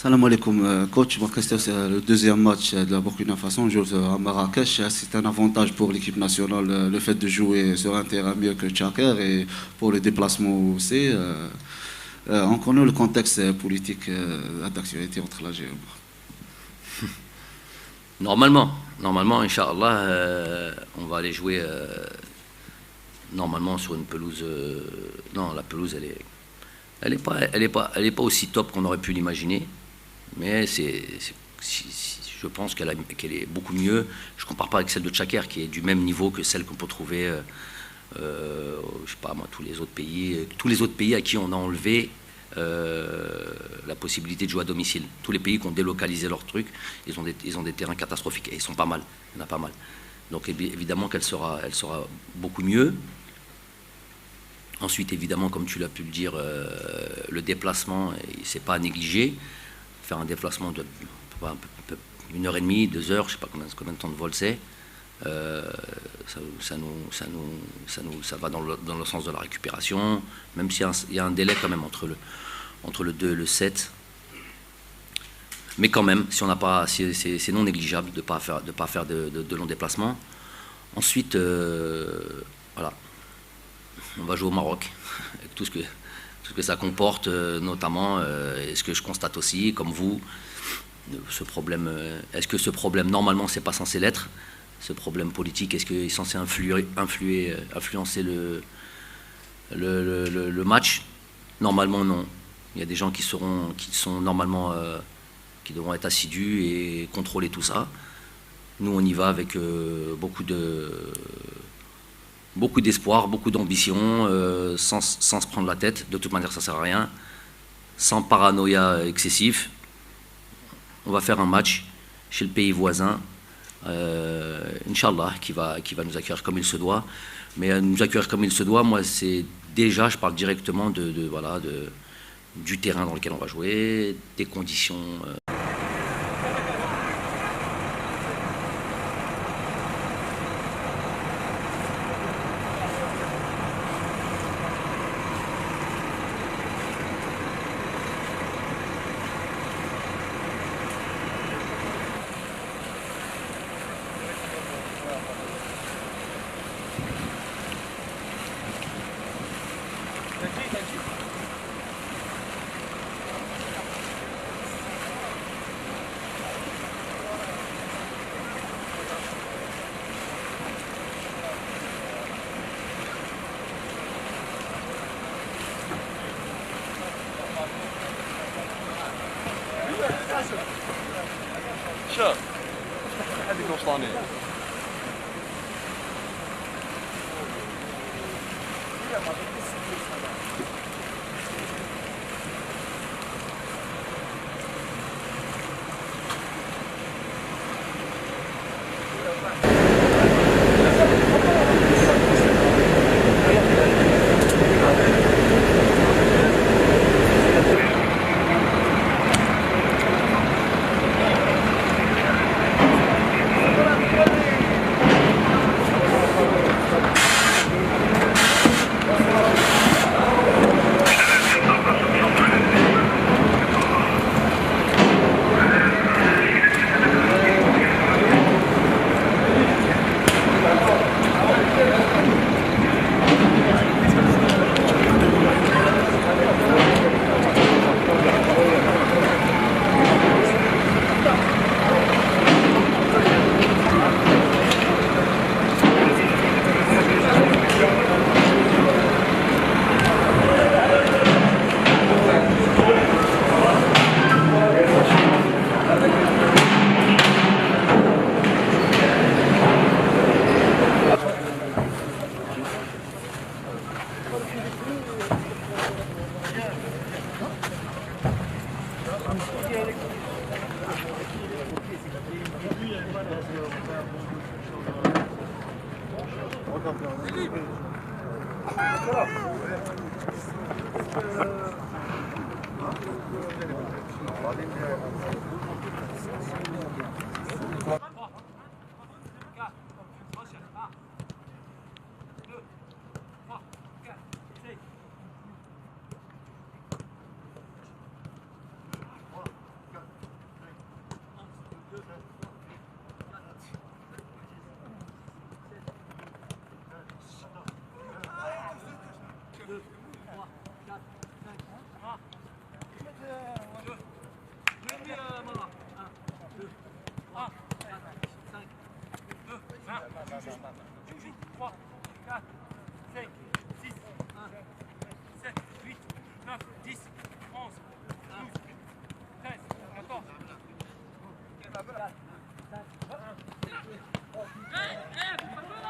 Salam alaikum, coach. C'est le deuxième match de la Burkina Faso, on joue à Marrakech. C'est un avantage pour l'équipe nationale, le fait de jouer sur un terrain mieux que Tchaker et pour le déplacement aussi. On connaît le contexte politique d'actualité entre l'Algérie. Normalement, Inch'Allah, on va aller jouer normalement sur une pelouse. Non, la pelouse, elle est pas aussi top qu'on aurait pu l'imaginer. Mais je pense qu'elle est beaucoup mieux. Je ne compare pas avec celle de Tchaker, qui est du même niveau que celle qu'on peut trouver, je sais pas moi, tous les autres pays à qui on a enlevé la possibilité de jouer à domicile. Tous les pays qui ont délocalisé leurs trucs, ils ont des terrains catastrophiques, et ils sont pas mal, il y en a pas mal. Donc évidemment qu'elle sera beaucoup mieux. Ensuite, évidemment, comme tu l'as pu le dire, le déplacement, c'est pas à négliger. Faire un déplacement de 1h30, 2 heures, je ne sais pas combien de temps de vol c'est, ça va dans le sens de la récupération, même s'il y a un délai quand même entre le 2 et le 7. Mais quand même, si on n'a pas, c'est non négligeable de ne pas faire de longs déplacements. Ensuite, voilà, on va jouer au Maroc, avec tout ce que ça comporte, notamment, et ce que je constate aussi, comme vous, ce problème, est-ce que ce problème, normalement, c'est pas censé l'être, ce problème politique, est-ce qu'il est censé influencer le match? Normalement, non. Il y a des gens qui sont normalement, qui devront être assidus et contrôler tout ça. Nous, on y va avec beaucoup d'espoir, beaucoup d'ambition, sans se prendre la tête. De toute manière, ça ne sert à rien. Sans paranoïa excessif. On va faire un match chez le pays voisin, Inch'Allah, qui va nous accueillir comme il se doit. Mais nous accueillir comme il se doit, moi, c'est déjà, je parle directement du terrain dans lequel on va jouer, des conditions. شوف هذيك وصلانيه 2, 3, 4, 5, 1. 2. 2,5 Mara. 1, 2, 3, 4, 5, 2, 1. 3, 4, 5, 6, 1, 7, 8, 9, 10, 11, 12, 13, 14, 15, 5, 1.